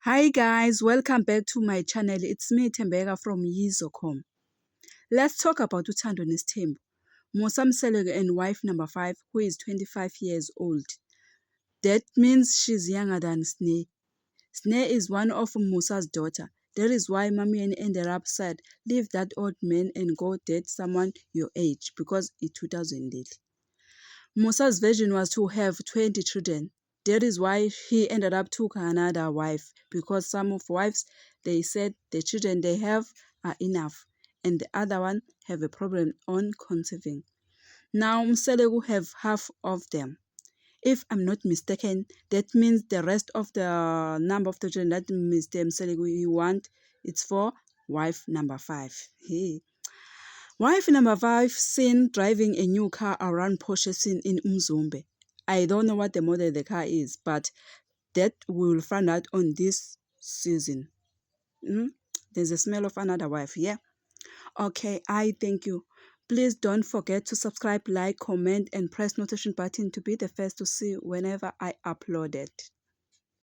Hi guys, welcome back to my channel. It's me Tembeka from Yizo.com. Let's talk about Uthando Nesithembu, Musa Mseleko and wife number 5 who is 25 years old. That means she's younger than Sneh. Sneh is one of Musa's daughter. That is why Mami ended up said, leave that old man and go date someone your age because it's 2000. Musa's vision was to have 20 children. That is why he ended up took another wife, because some of wives, they said the children they have are enough and the other one have a problem on conceiving. Now Mseleko have half of them. If I'm not mistaken, that means the rest of the number of the children that Mr. Mseleko you want, it's for wife number 5. Hey. Wife number 5 seen driving a new car around Porsche scene in Umzumbe. I don't know what the model of the car is, but that we will find out on this season. There's a smell of another wife, yeah? Okay, I thank you. Please don't forget to subscribe, like, comment, and press notification button to be the first to see whenever I upload it.